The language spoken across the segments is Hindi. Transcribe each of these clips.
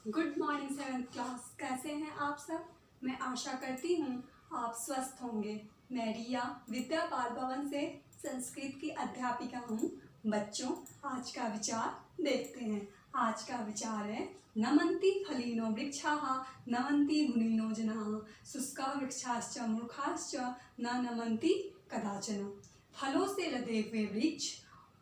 Good morning 7th class. कैसे हैं आप सब? मैं आशा करती हूँ आप स्वस्थ होंगे। मैं रिया विद्या बाल भवन से संस्कृत की अध्यापिका हूँ। बच्चों, आज का विचार देखते हैं। आज का विचार है नमन्ति फलिनो वृक्षाः नमन्ति गुणिनो जनाः शुष्का वृक्षाश्च मूर्खाश्च न नमन्ति कदाचन। फलों से लदे हुए वृक्ष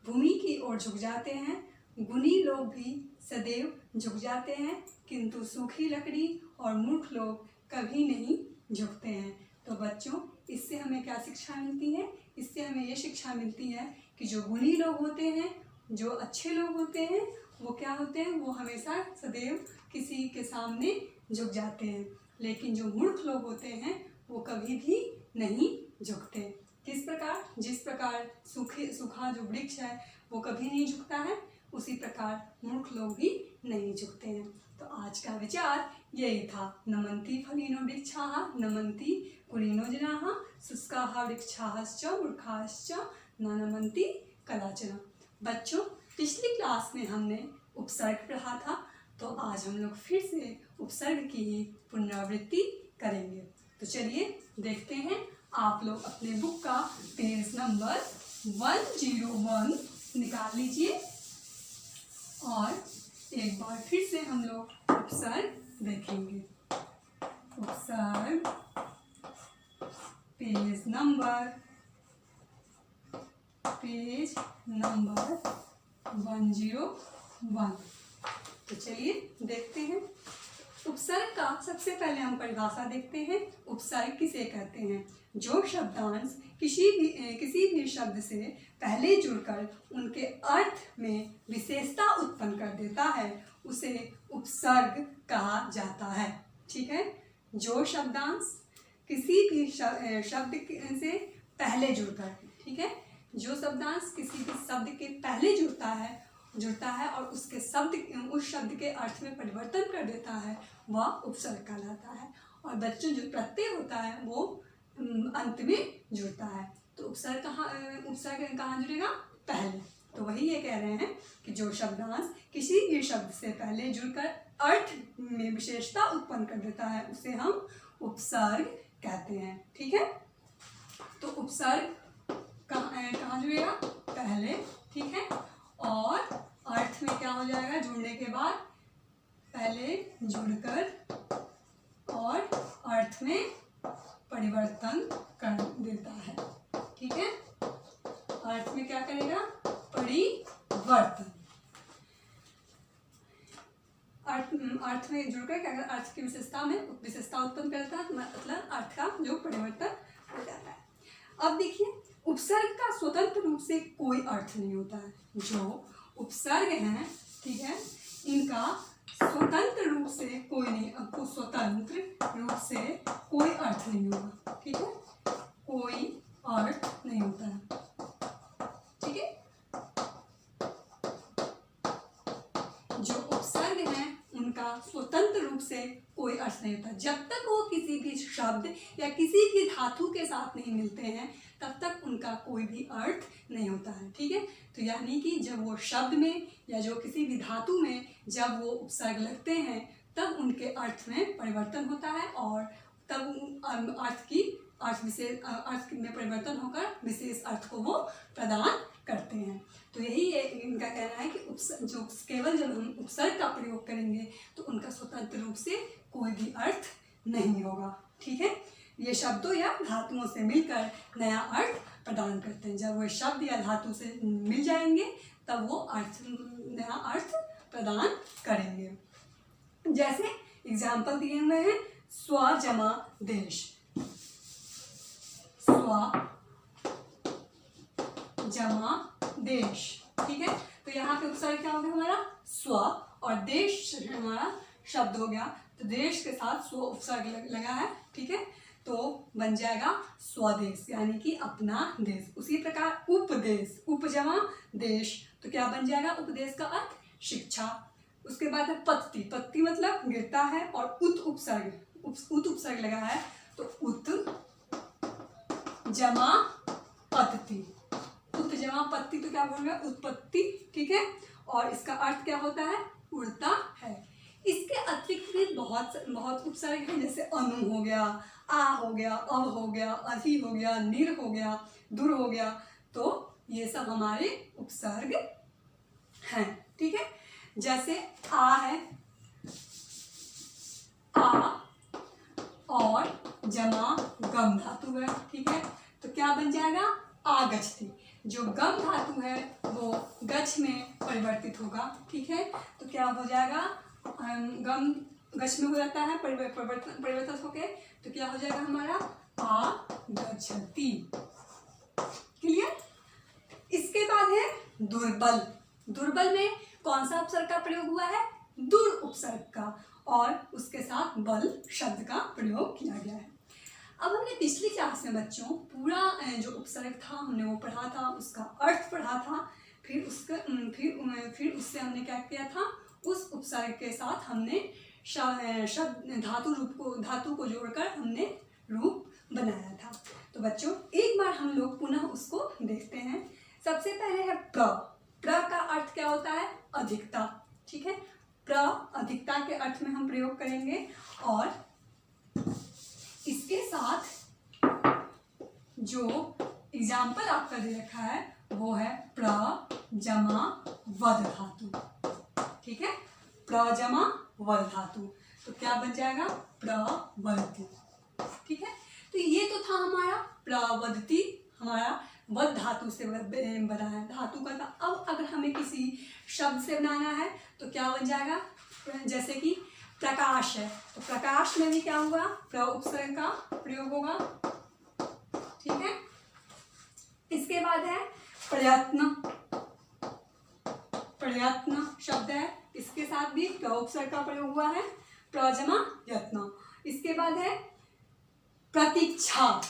भूमि की ओर झुक जाते हैं, गुणी लोग भी सदैव झुक जाते हैं, किंतु सूखी लकड़ी और मूर्ख लोग कभी नहीं झुकते हैं। तो बच्चों, इससे हमें क्या शिक्षा मिलती है? इससे हमें ये शिक्षा मिलती है कि जो गुणी लोग होते हैं, जो अच्छे लोग होते हैं, वो क्या होते हैं? वो हमेशा सदैव किसी के सामने झुक जाते हैं, लेकिन जो मूर्ख लोग होते हैं वो कभी भी नहीं झुकते। किस प्रकार? जिस प्रकार सूखा जो वृक्ष है वो कभी नहीं झुकता है, उसी प्रकार मूर्ख लोग भी नहीं झुकते हैं। तो आज का विचार यही था। नमन्ति फलिनो वृक्षाः नमन्ति गुणिनो जनाः शुष्काः वृक्षाश्च मूर्खाश्च न नमन्ति कदाचन। बच्चों, पिछली क्लास में हमने उपसर्ग पढ़ा था, तो आज हम लोग फिर से उपसर्ग की ही पुनरावृत्ति करेंगे। तो चलिए देखते हैं। आप लोग अपने बुक का पेज नंबर 101 निकाल लीजिए और एक बार फिर से हम लोग उपसर्ग देखेंगे। उपसर्ग पेज नंबर 101। तो चलिए देखते हैं। उपसर्ग का सबसे पहले हम परिभाषा देखते हैं। उपसर्ग किसे कहते हैं? जो शब्दांश किसी भी शब्द से पहले जुड़कर उनके अर्थ में विशेषता उत्पन्न कर देता है, उसे उपसर्ग कहा जाता है। ठीक है? जो शब्दांश किसी भी शब्द से पहले जुड़कर, ठीक है, जो शब्दांश किसी भी शब्द के पहले जुड़ता है और उस शब्द के अर्थ में परिवर्तन कर देता है, वह उपसर्ग कहलाता है। और बच्चों, जो प्रत्यय होता है वो अंत में जुड़ता है। तो उपसर्ग कहाँ जुड़ेगा? पहले। तो वही ये कह रहे हैं कि जो शब्दांश किसी भी शब्द से पहले जुड़कर अर्थ में विशेषता उत्पन्न कर देता है, उसे हम उपसर्ग कहते हैं। ठीक है? तो उपसर्ग कहाँ जुड़ेगा? पहले। ठीक है? और अर्थ में क्या हो जाएगा? जुड़ने के बाद पहले जुड़कर और अर्थ में परिवर्तन कर देता है। ठीक है? अर्थ में क्या करेगा? परिवर्तन। अर्थ में जुड़कर क्या करेगा? अर्थ की विशेषता उत्पन्न करता है, मतलब अर्थ का जो परिवर्तन हो जाता है। अब देखिए, उपसर्ग का स्वतंत्र रूप से कोई अर्थ नहीं होता है। जो उपसर्ग हैं, ठीक है, इनका स्वतंत्र रूप से कोई नहीं, आपको स्वतंत्र रूप से कोई अर्थ नहीं होगा। ठीक है? कोई अर्थ नहीं होता है। ठीक है? जो उपसर्ग हैं उनका स्वतंत्र रूप से कोई अर्थ नहीं होता। जब तक वो किसी भी शब्द या किसी भी धातु के साथ नहीं मिलते हैं, तब तक उनका कोई भी अर्थ नहीं होता है। ठीक है? तो यानी कि जब वो शब्द में या जो किसी भी धातु में जब वो उपसर्ग लगते हैं, तब उनके अर्थ में परिवर्तन होता है और तब अर्थ में परिवर्तन होकर विशेष अर्थ को वो प्रदान करते हैं। तो यही इनका कहना है कि केवल जब हम उपसर्ग का प्रयोग करेंगे तो उनका स्वतंत्र रूप से कोई भी अर्थ नहीं होगा। ठीक है? ये शब्दों या धातुओं से मिलकर नया अर्थ प्रदान करते हैं। जब वो शब्द या धातु से मिल जाएंगे तब वो नया अर्थ प्रदान करेंगे। जैसे एग्जाम्पल दिए हुए हैं, स्व जमा देश। स्व जमा देश। ठीक है? तो यहाँ पे उपसर्ग क्या हो गया हमारा? स्व, और देश हमारा शब्द हो गया, तो देश के साथ स्व उपसर्ग लगा है। ठीक है? तो बन जाएगा स्वदेश, यानी कि अपना देश। उसी प्रकार उपदेश, उपजमा देश, तो क्या बन जाएगा? उपदेश का अर्थ शिक्षा। उसके बाद है पत्ति। पत्ति मतलब गिरता है, और उत उपसर्ग लगा है, तो उत जमा पत्ति। उत जमा पत्ति, तो क्या बोल रहा है? उत्पत्ति। ठीक है? और इसका अर्थ क्या होता है? उड़ता है। इसके अतिरिक्त भी बहुत बहुत उपसर्ग हैं, जैसे अनु हो गया, आ हो गया, अब हो गया, अधि हो गया, निर हो गया, दुर हो गया। तो ये सब हमारे उपसर्ग हैं। ठीक है, जैसे आ है, आ और जमा गम धातु है। ठीक है, तो क्या बन जाएगा, आगच्छति। जो गम धातु है वो गच्छ में परिवर्तित होगा। ठीक है, तो क्या हो जाएगा, गम गच्छ में हो जाता है परिवर्तित होके, तो क्या हो जाएगा हमारा आगच्छति। क्लियर। इसके बाद है दुर्बल। दुर्बल में कौन सा उपसर्ग का प्रयोग हुआ है, दुर उपसर्ग का, और उसके साथ बल शब्द का प्रयोग किया गया है। अब हमने पिछली क्लास में बच्चों पूरा जो उपसर्ग था हमने वो पढ़ा था, उसका अर्थ पढ़ा था, फिर उससे हमने क्या किया था, उस उपसर्ग के साथ हमने शब्द धातु को जोड़कर हमने रूप बनाया था। तो बच्चों एक बार हम लोग पुनः उसको देखते हैं। सबसे पहले है प्र। प्र का अर्थ क्या होता है, अधिकता। ठीक है, प्र अधिकता के अर्थ में हम प्रयोग करेंगे, और इसके साथ जो एग्जाम्पल आपका दे रखा है वो है प्र जमा वद धातु। ठीक है, प्र जमा वद धातु, तो क्या बन जाएगा, प्रवदति। ठीक है, तो ये तो था हमारा प्रवदति, हमारा वद धातु से बना है, धातु का था। अब अगर हमें किसी शब्द से बनाना है तो क्या बन जाएगा, जैसे कि प्रकाश है, तो प्रकाश में भी क्या होगा, प्र उपसर्ग का प्रयोग होगा। ठीक है, इसके बाद है प्रयत्न। प्रयत्न शब्द है, इसके साथ भी प्र उपसर्ग का प्रयोग हुआ है, प्रजमा यत्न। इसके बाद है प्रतीक्षा।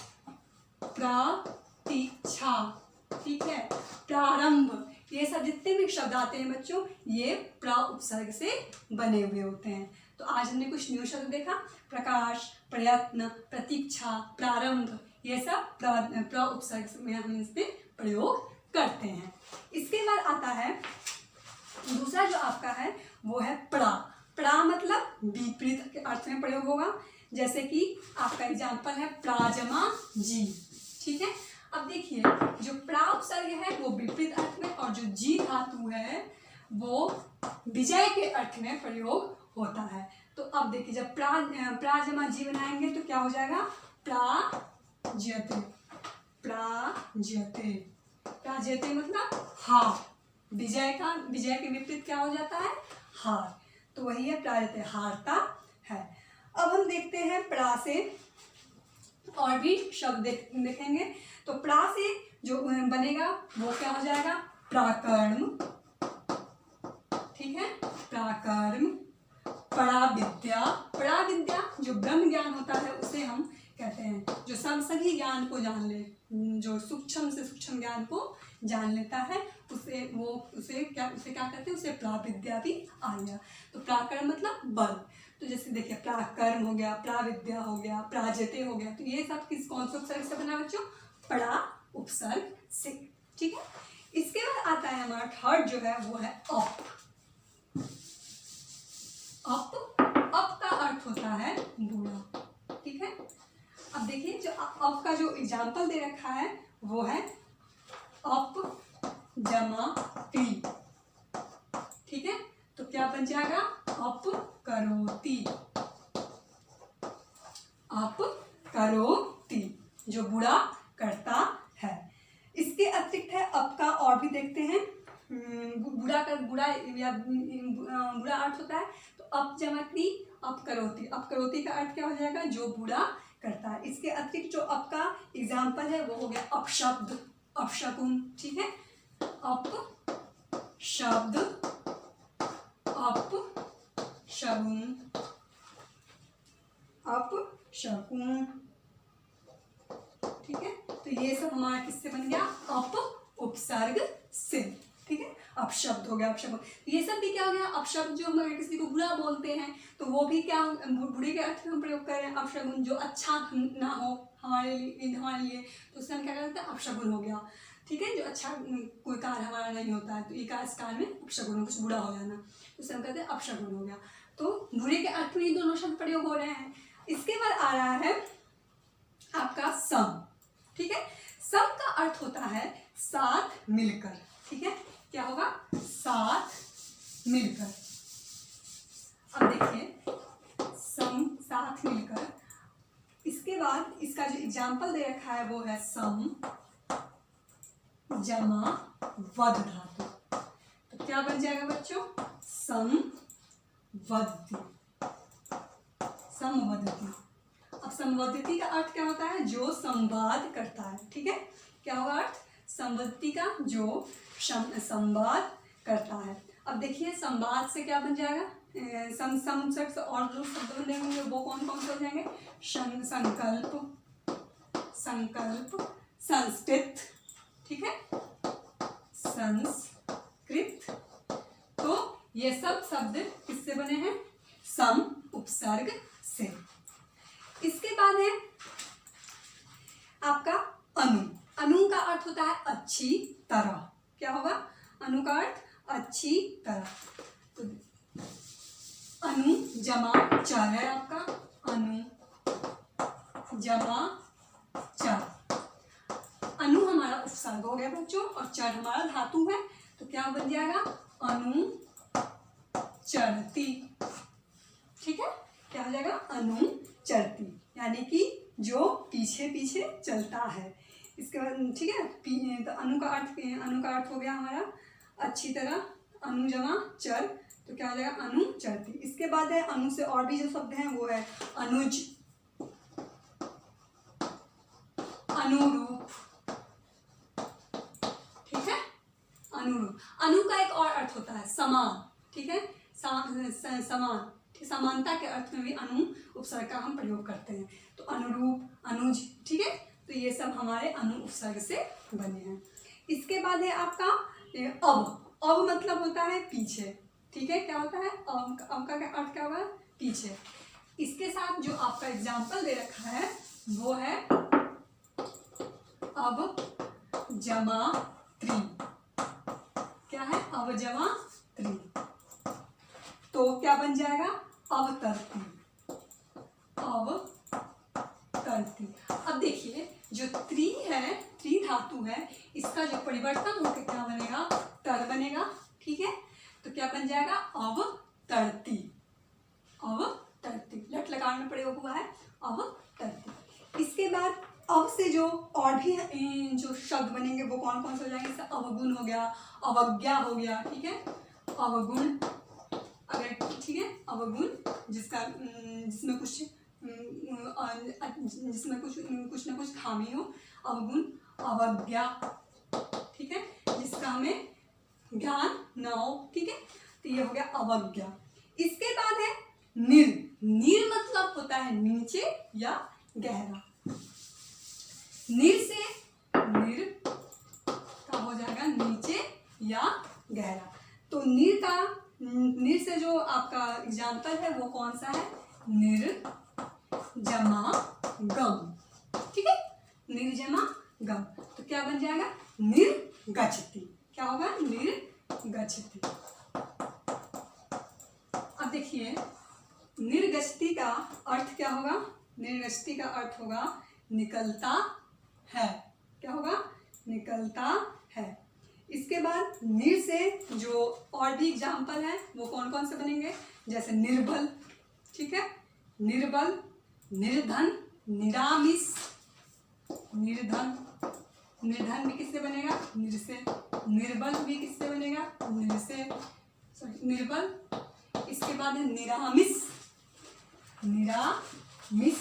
प्रतीक्षा। ठीक है, प्रारंभ। ये सब जितने भी शब्द आते हैं बच्चों ये प्र उपसर्ग से बने हुए होते हैं। तो आज हमने कुछ न्यू शब्द देखा, प्रकाश, प्रयत्न, प्रतीक्षा, प्रारंभ, ये सब प्र उपसर्ग में हम इसमें प्रयोग करते हैं। इसके बाद आता है दूसरा जो आपका है वो है प्रा। प्रा मतलब विपरीत के अर्थ में प्रयोग होगा, जैसे कि आपका एग्जाम्पल है प्राजमा जी। ठीक है, अब देखिए जो प्रा उपसर्ग है वो विपरीत अर्थ में, और जो जी धातु है वो विजय के अर्थ में प्रयोग होता है। तो अब देखिए जब प्राजमा जी बनाएंगे तो क्या हो जाएगा, प्राजयते। प्राजयते। प्राजयते मतलब हार। विजय के विपरीत क्या हो जाता है, हार, तो वही है प्राजयते, हारता है। अब हम देखते हैं प्रा से और भी शब्द देखेंगे। तो प्रा से जो बनेगा वो क्या हो जाएगा, प्राकर्म। ठीक है, प्राकर्म। पराविद्या। पराविद्या जो ब्रह्म ज्ञान होता है उसे हम कहते हैं, जो सभी ज्ञान को जान ले, जो सूक्ष्म से सूक्ष्म ज्ञान को जान लेता है उसे क्या कहते हैं, उसे प्राविद्या भी आ गया। तो प्राकर्म मतलब बल। तो जैसे देखिए प्राकर्म हो गया, प्राविद्या हो गया, प्राजयते हो गया, तो ये सब कौन से उपसर्ग से बना बच्चों, पड़ा उपसर्ग से। ठीक है, इसके बाद आता है हमारा थर्ड जो है वो है अप। अप का अर्थ होता है बुरा। ठीक है, अब देखिए जो अप का जो एग्जाम्पल दे रखा है वो है अप जमा टी। ठीक है, तो क्या बन जाएगा, अप करोति। अप करोति जो बुरा करता है। इसके अतिरिक्त है अप का और भी देखते हैं, बुरा अर्थ होता है, तो अप जमा टी अप करोति। अप करोति का अर्थ क्या हो जाएगा, जो बुरा करता है। इसके अतिरिक्त जो अप का एग्जाम्पल है वो हो गया अपशब्द, अपशकुन। ठीक है, अपशब्द, अपशगुन, अपशकुन। ठीक है, तो ये सब हमारा किससे बन गया, अप उपसर्ग से। ठीक है, अपशब्द हो गया, अपशब्द, ये सब भी क्या हो गया, अपशब्द। जो हम अगर किसी को बुरा बोलते हैं तो वो भी क्या, बुरे के अर्थ में हम प्रयोग कर रहे हैं। अपशगुन जो अच्छा ना हो हमारे लिए, तो उससे हम क्या करते हैं, अपशगुन हो गया। ठीक है, जो अच्छा कोई कार्य हमारा नहीं होता है तो ये इस कार्य में अपशगुन, कुछ बुरा हो जाना, तो उससे हम कहते हैं अपशगुन हो गया। तो बुरे के अर्थ में ये दोनों शब्द प्रयोग हो रहे हैं। इसके बाद आ रहा है आपका सम। ठीक है, सम का अर्थ होता है साथ मिलकर। ठीक है, क्या होगा? साथ मिलकर। अब देखिए सम साथ मिलकर। इसके बाद इसका जो एग्जाम्पल दे रखा है वो है सम जमा वद धातु। तो क्या बन जाएगा बच्चों? संवदती। संवदती। अब संवदती का अर्थ क्या होता है? जो संवाद करता है। ठीक है, क्या होगा अर्थ? संवदती का जो संवाद करता है। अब देखिए संवाद से क्या बन जाएगा? सम से और जो शब्द बने होंगे वो कौन कौन से हो जाएंगे? संकल्प, संकल्प, संस्कृत। ठीक है, संस्कृत। तो ये सब शब्द किससे बने हैं? सम उपसर्ग से। इसके बाद है आपका अनु। अनु का अर्थ होता है अच्छी तरह। क्या होगा? अनु का अर्थ अच्छी तरह। तो अनु जमा चर है आपका। अनु जमा चर। अनु हमारा उपसर्ग हो गया बच्चों और चर हमारा धातु है। तो क्या बन जाएगा? अनु चरती। ठीक है, क्या हो जाएगा? अनु चरती, यानी कि जो पीछे पीछे चलता है। इसके बाद ठीक है, तो अनु का अर्थ हो गया हमारा अच्छी तरह। अनु जमा चर, तो क्या हो जाएगा? अनु चरती। इसके बाद है अनु से और भी जो शब्द हैं वो है अनुज, अनुरूप। ठीक है, अनुरूप। अनु का एक और अर्थ होता है समान। ठीक है, समान, समानता के अर्थ में भी अनु उपसर्ग का हम प्रयोग करते हैं। तो अनुरूप, अनुज। ठीक है, तो ये सब हमारे अनु उपसर्ग से बने हैं। इसके बाद है आपका अब। अब मतलब होता है पीछे। ठीक है, क्या होता है? अब का अर्थ क्या होगा? पीछे। इसके साथ जो आपका एग्जाम्पल दे रखा है वो है अब जमा त्री। क्या है? अब जमा त्री। तो क्या बन जाएगा? अवतरती, अवतरती। अब देखिए जो त्री है, त्री धातु है, इसका जो परिवर्तन होकर क्या बनेगा? तर बनेगा। ठीक है, तो क्या बन जाएगा? अवतरती, अवतरती। लट लकार में प्रयोग हुआ है, अवतरती। इसके बाद अब से जो और भी जो शब्द बनेंगे वो कौन कौन से हो जाएंगे? जैसे अवगुण हो गया, अवज्ञा हो गया। ठीक है, अवगुण। अगर ठीक है, अवगुण जिसमें कुछ ना कुछ खामी हो, अवगुण। अवज्ञा। ठीक है, जिसका हमें ज्ञान न हो। ठीक है, तो ये हो गया अवज्ञा। इसके बाद है निर। निर मतलब होता है नीचे या गहरा। निर से निर का हो जाएगा नीचे या गहरा। तो निर से जो आपका एग्जाम्पल है वो कौन सा है? निर जमा गम। ठीक है, निर जमा गम। तो क्या बन जाएगा? निर्गच्छति। क्या होगा? निर्गच्छति। अब देखिए निर्गच्छति का अर्थ क्या होगा? निर्गच्छति का अर्थ होगा निकलता है। क्या होगा? निकलता है। इसके बाद निर से जो और भी एग्जाम्पल है वो कौन कौन से बनेंगे? जैसे निर्बल। ठीक है, निर्बल, निर्धन, निरामिस। निर्धन, निर्धन भी किससे बनेगा? निर से। निर्बल भी किससे बनेगा? निर से। निर्बल। इसके बाद है निरामिस, निरामिस,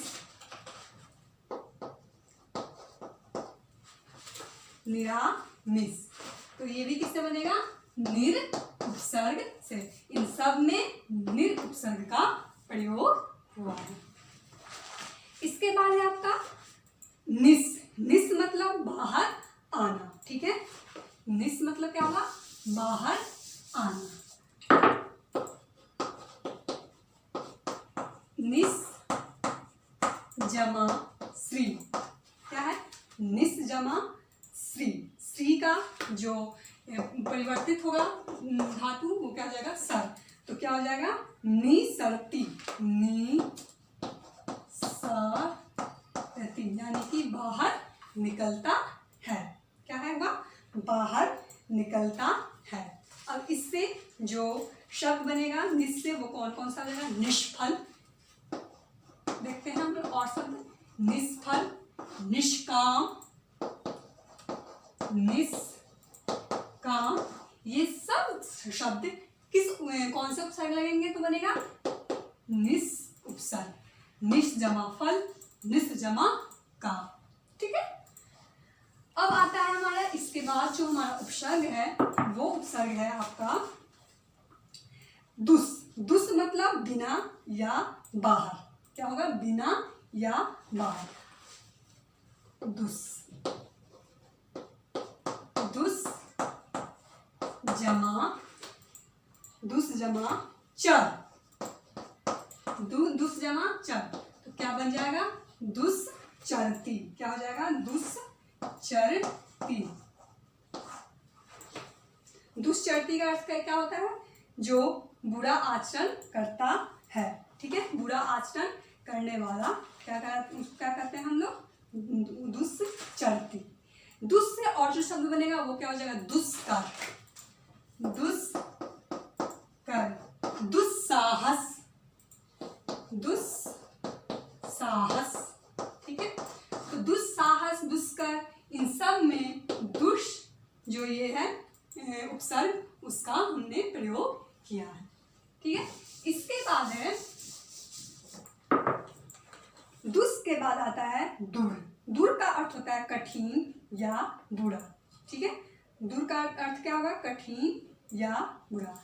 निरामिस। तो ये भी किससे बनेगा? निर उपसर्ग से। इन सब में निर उपसर्ग का प्रयोग हुआ है। इसके बाद है आपका निस। निस मतलब बाहर आना। ठीक है, निस मतलब क्या होगा? बाहर आना। निस जमा श्री। क्या है? निस जमा श्री। श्री का जो परिवर्तित होगा धातु वो क्या हो जाएगा? सर। तो क्या हो जाएगा निसरती, यानी कि बाहर निकलता है। क्या है वह? बाहर निकलता है। अब इससे जो शब्द बनेगा निस से, वो कौन कौन सा बनेगा? निष्फल। देखते हैं हम लोग और शब्द। निष्फल, निष्काम, निष्काम, ये सब शब्द कौन से उपसर्ग लगेंगे तो बनेगा निस उपसर्ग। निस जमा फल, निस जमा काम। ठीक है। अब आता है हमारा इसके बाद जो हमारा उपसर्ग है, वो उपसर्ग है आपका दुस। दुस मतलब बिना या बाहर। क्या होगा? बिना या बाहर। दुस, दुस जमा चर, दुस जमा चर, तो क्या बन जाएगा? दुस चरती। क्या हो जाएगा? दुस चरती। दुष्चरती का अर्थ क्या होता है? जो बुरा आचरण करता है। ठीक है, बुरा आचरण करने वाला क्या कहते हैं हम लोग? दुष्चरती। दुष् से और जो शब्द बनेगा वो क्या हो जाएगा? दुष्कर, दुष्कर, दुस्साहस, दुस्साहस। ठीक है, तो दुस्साहस, दुष्कर, इन सब में दुष जो ये है उपसर्ग, उसका हमने प्रयोग किया है। ठीक है, इसके बाद है दुस के बाद आता है दूर। दूर का अर्थ होता है कठिन या बुरा। ठीक है, दूर का अर्थ क्या होगा? कठिन या बुरा।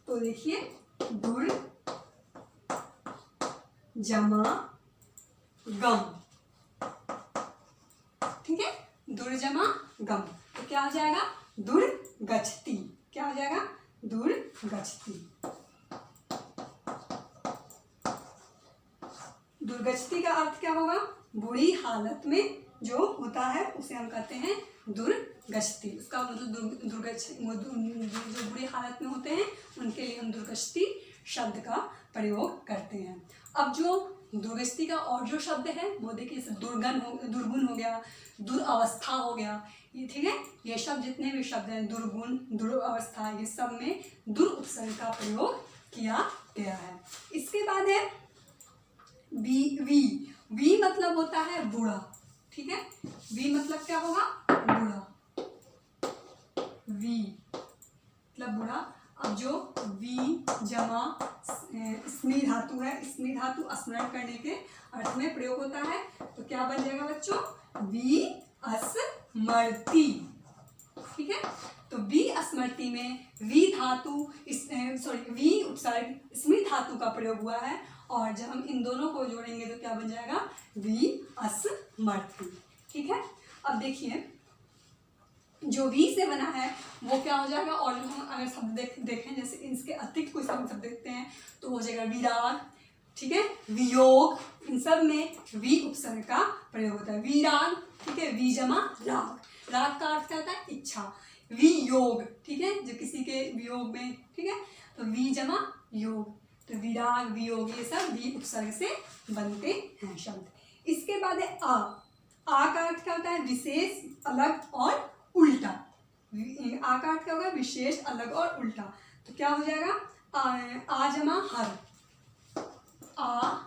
तो देखिए, दूर जमा गम। ठीक है, दुर्जमा गम, तो क्या हो जाएगा? दुर्गच्छति। क्या हो जाएगा? दुर्गच्छति। दुर्गच्छति का अर्थ क्या होगा? बुरी हालत में जो होता है उसे हम कहते हैं दुर्गच्छति। उसका मतलब जो बुरी हालत में होते हैं उनके लिए हम दुर्गच्छति शब्द का प्रयोग करते हैं। अब जो दुर्गच्छति का और जो शब्द है वो देखिए, दुर्गुण हो गया, दुरावस्था हो गया। ये ठीक है, ये शब्द जितने भी शब्द हैं, दुर्गुण, दुरावस्था, ये सब में दुर उपसर्ग का प्रयोग किया गया है। इसके बाद है वी मतलब होता है बुरा। ठीक है, वी मतलब क्या होगा? बुरा। वी मतलब बुरा। अब जो वी जमा स्मी धातु है, स्मी धातु स्मरण करने के अर्थ में प्रयोग होता है, तो क्या बन जाएगा बच्चों? वी स्मृति। ठीक है, तो वी स्मृति में वी धातु वी उपसर्ग स्मी धातु का प्रयोग हुआ है, और जब हम इन दोनों को जोड़ेंगे तो क्या बन जाएगा? वी स्मृति। ठीक है, अब देखिए जो वी से बना है वो क्या हो जाएगा? और जो हम अगर शब्द देखें, जैसे इसके अतिरिक्त कोई शब्द देखते हैं तो हो जाएगा विराग। ठीक है, वियोग, इन सब में वी उपसर्ग का प्रयोग होता है। विराग, ठीक है, वी जमा राग। राग का अर्थ क्या होता है? इच्छा। वियोग, ठीक है, जो किसी के वियोग में, ठीक है, तो वी जमा योग, तो विराग, वियोग, ये सब वी उपसर्ग से बनते हैं शब्द। इसके बाद है आ का अर्थ क्या होता है? विशेष, अलग और उल्टा। आ का अर्थ क्या होगा? विशेष, अलग और उल्टा, तो क्या हो जाएगा? आ जमा हर, आ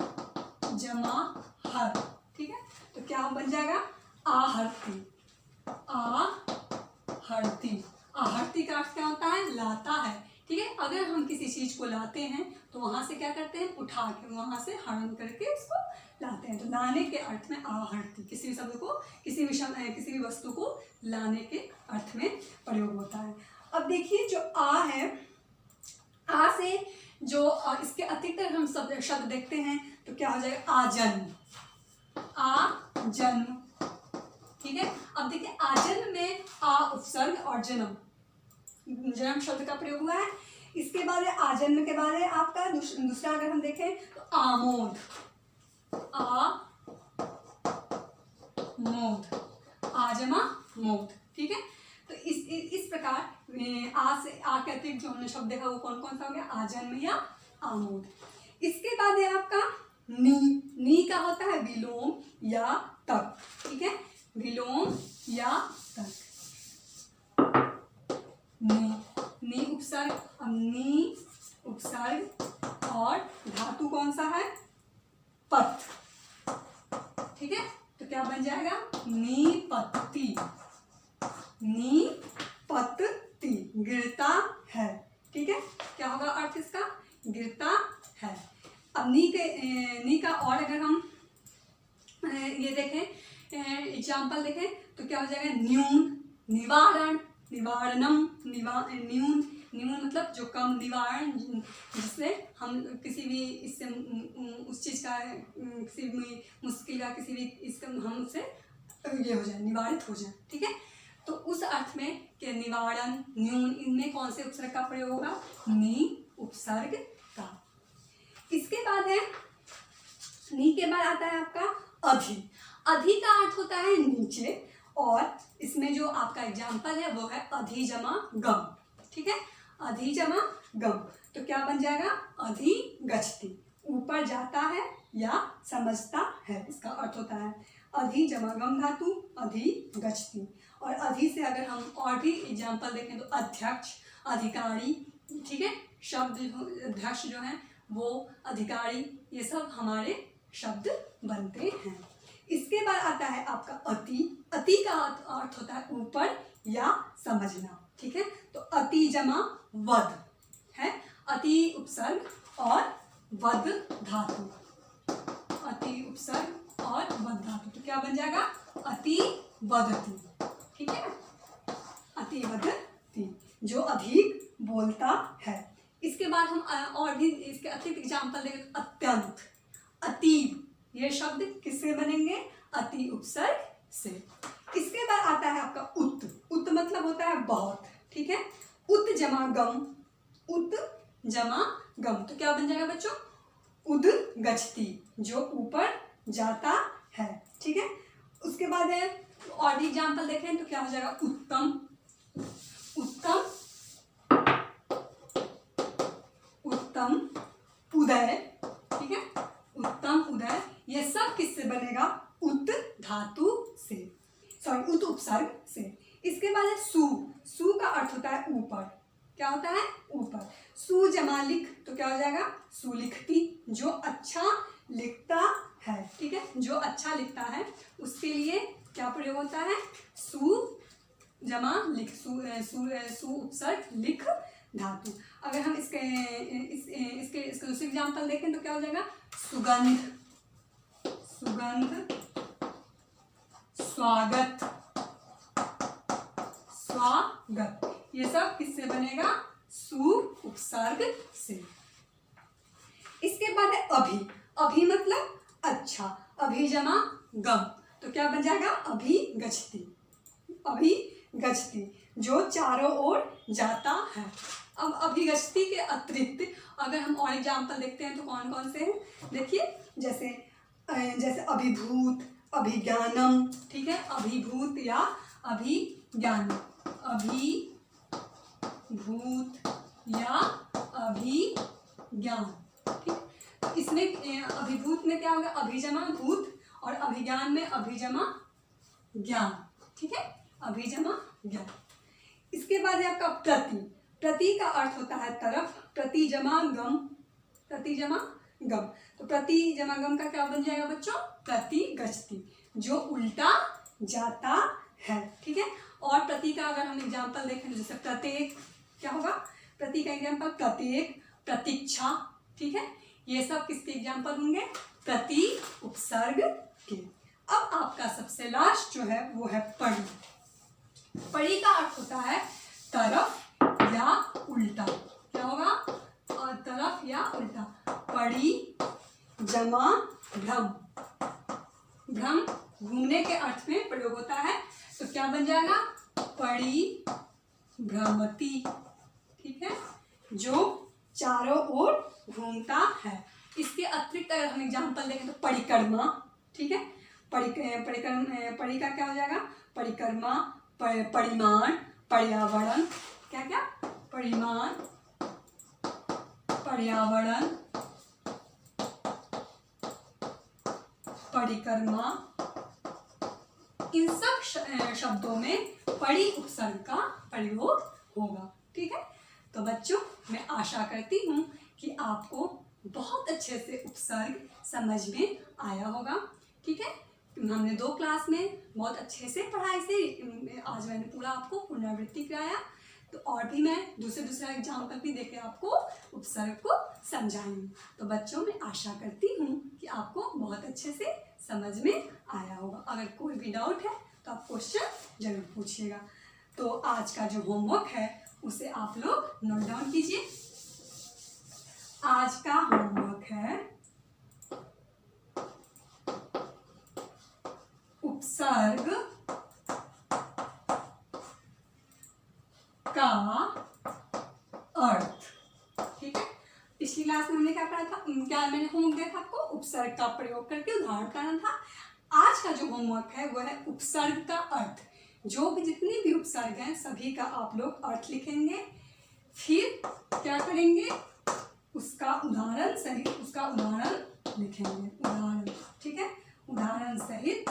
जमा हर। ठीक है, तो क्या बन जाएगा? आहर्ती। आहर्ती, आहर्ती का अर्थ क्या होता है? लाता है। ठीक है, अगर हम किसी चीज को लाते हैं तो वहां से क्या करते हैं? उठा के वहां से हरण करके उसको लाते हैं, तो लाने के अर्थ में आहर्ती। किसी भी शब्द को, किसी भी वस्तु को लाने के अर्थ में प्रयोग होता है। अब देखिए जो आ है, आ से जो इसके अतिरिक्त हम शब्द देखते हैं तो क्या हो जाएगा? आजन्म। आजन्म। ठीक है, अब देखिए आजन्म में आ उपसर्ग और जन्म शब्द का प्रयोग हुआ है। इसके बाद है आजन्म के बाद है आपका दूसरा अगर हम देखें तो आमोद। आमोद, आजमा मोद। ठीक है, तो इस प्रकार आ से आ के अतिरिक्त जो हमने शब्द देखा वो कौन कौन सा हो गया, आजन्म या आमूद। इसके बाद है आपका नी। नी का होता है विलोम या तक, ठीक है, विलोम या तक। नी उपसर्ग, अब नी उपसर्ग और धातु कौन सा है, पत, ठीक है, तो क्या बन जाएगा, नीपत्ति। नीपत्ति गिरता है, ठीक है, क्या होगा अर्थ इसका, गिरता है। अब नी का और अगर हम ये देखें, एग्जाम्पल देखें तो क्या हो जाएगा, न्यून, निवारण, निवारणम, न्यून, न्यून मतलब जो कम, निवारण जिससे हम किसी भी इससे उस चीज़ का किसी भी मुश्किल का किसी भी इसका हम उससे ये हो जाए, निवारित हो जाए, ठीक है। तो उस अर्थ में कि निवारण, न्यून, इनमें कौन से उपसर्ग का प्रयोग होगा, नी उपसर्ग का। इसके बाद है, नी के बाद आता है आपका अधि। अधि का अर्थ होता है नीचे, और इसमें जो आपका एग्जाम्पल है वो है अधि जमा गम, ठीक है, अधि जमा गम। तो क्या बन जाएगा, अधि गच्छति, ऊपर जाता है या समझता है, इसका अर्थ होता है अधि जमा गम धातु, अधि गच्छति। और अधि से अगर हम और भी एग्जाम्पल देखें तो अध्यक्ष, अधिकारी, ठीक है, शब्द अध्यक्ष जो है वो, अधिकारी, ये सब हमारे शब्द बनते हैं। इसके बाद आता है आपका अति। अति का अर्थ होता है ऊपर या समझना, ठीक है, तो अति जमा वद है, अति उपसर्ग और वद धातु, अति उपसर्ग और वद धातु, तो क्या बन जाएगा, अति वदति, ठीक है, अति वदति, जो अधिक बोलता है। इसके बाद हम और भी इसके अतिरिक्त एग्जाम्पल देखें, अत्यंत, अतीब, ये शब्द किससे बनेंगे, अति उपसर्ग से। इसके बाद आता है आपका उत। उत मतलब होता है बहुत, ठीक है, उत जमा गम, उत जमा गम, तो क्या बन जाएगा बच्चों, उद गच्छति, जो ऊपर जाता है, ठीक है। उसके बाद है और भी एग्जाम्पल देखें तो क्या हो जाएगा, उत्तम, उत्तम, उत्तम उदय, ठीक है, उत्तम उदय, ये सब किससे बनेगा, उत धातु से, सॉरी उत उपसर्ग से। इसके बाद है सु। सु का अर्थ होता है ऊपर, क्या होता है, ऊपर। सु जमा लिख, तो क्या हो जाएगा, सुलिखती, जो अच्छा लिखता है, ठीक है, जो अच्छा लिखता है उसके लिए क्या प्रयोग होता है, सु जमा लिख, सु उपसर्ग लिख धातु। अगर हम इसके दूसरे एग्जाम्पल देखें तो क्या हो जाएगा, सुगंध, सुगंध, स्वागत, स्वागत, ये सब किससे बनेगा, सु उपसर्ग से। इसके बाद है अभि। अभि मतलब अच्छा, अभि जमा गम, तो क्या बन जाएगा, अभि गच्छति, अभि गच्छति, जो चारों ओर जाता है। अब अभि गच्छति के अतिरिक्त अगर हम और एग्जाम्पल देखते हैं तो कौन कौन से हैं, देखिए, जैसे अभिभूत, अभिज्ञानम, ठीक है, अभिभूत या अभिज्ञानम, अभिभूत या अभिज्ञान, ठीक। तो इसमें अभिभूत में क्या होगा, अभिजमा भूत, और अभिज्ञान में अभिजमा ज्ञान, ठीक है, अभिजमा ज्ञान। इसके बाद है आपका प्रति। प्रति का अर्थ होता है तरफ, प्रति जमा गम, प्रति जमा गम, तो प्रति जमा गम का क्या बन जाएगा बच्चों, प्रति गच्छति, जो उल्टा जाता है, ठीक है। और प्रति का अगर हम एग्जाम्पल देखें जैसे प्रत्येक, क्या होगा, प्रति का एग्जाम्पल प्रत्येक, प्रतीक्षा, ठीक है, ये सब किसके एग्जाम्पल होंगे, प्रति उपसर्ग के। अब आपका सबसे लास्ट जो है वो है परि। परि का अर्थ होता है तरफ या उल्टा, क्या होगा, तरफ या उल्टा, परि जमा भ्रम, भ्रम घूमने के अर्थ में प्रयोग होता है, तो क्या बन जाएगा, परि भ्रमति, ठीक है, जो चारों ओर घूमता है। इसके अतिरिक्त अगर हम एग्जाम्पल देखें तो परिक्रमा, ठीक है, परि का क्या हो जाएगा, परिक्रमा, परिमाण, पर्यावरण, क्या क्या? परिमाण, पर्यावरण, परिक्रमा, इन सब शब्दों में परि उपसर्ग का प्रयोग होगा। ठीक है, तो बच्चों मैं आशा करती हूँ कि आपको बहुत अच्छे से उपसर्ग समझ में आया होगा। ठीक है, हमने 2 क्लास में बहुत अच्छे से पढ़ाई से आज मैंने पूरा आपको पुनरावृत्ति कराया, तो और भी मैं दूसरा एग्जाम्पल भी देके आपको उपसर्ग को समझाऊंगी। तो बच्चों मैं आशा करती हूँ कि आपको बहुत अच्छे से समझ में आया होगा। अगर कोई भी डाउट है तो आप क्वेश्चन जरूर पूछिएगा। तो आज का जो होमवर्क है उसे आप लोग नोट डाउन कीजिए। आज का होमवर्क है उपसर्ग का अर्थ। ठीक है, पिछली क्लास में हमने क्या पढ़ा था, क्या मैंने होमवर्क दिया था आपको? उपसर्ग का प्रयोग करके उदाहरण करना था। आज का जो होमवर्क है वो है उपसर्ग का अर्थ। जो भी जितने भी उपसर्ग हैं सभी का आप लोग अर्थ लिखेंगे, फिर क्या करेंगे, उसका उदाहरण सहित उसका उदाहरण लिखेंगे। उदाहरण, ठीक है, उदाहरण सहित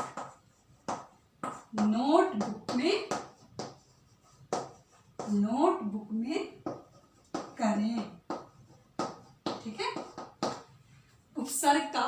नोटबुक में करें। ठीक है, उपसर्ग का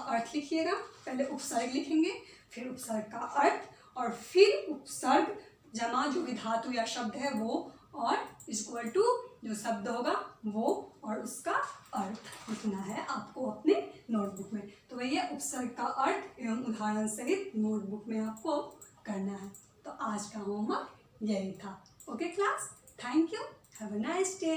अर्थ लिखिएगा। पहले उपसर्ग लिखेंगे, फिर उपसर्ग का अर्थ, और फिर उपसर्ग जमा जो भी धातु या शब्द है वो, और इक्वल टू जो शब्द होगा वो, और उसका अर्थ लिखना है आपको अपने नोटबुक में। तो भैया उपसर्ग का अर्थ एवं उदाहरण सहित नोटबुक में आपको करना है। तो आज का होमवर्क यही था। Okay class, thank you, have a nice day.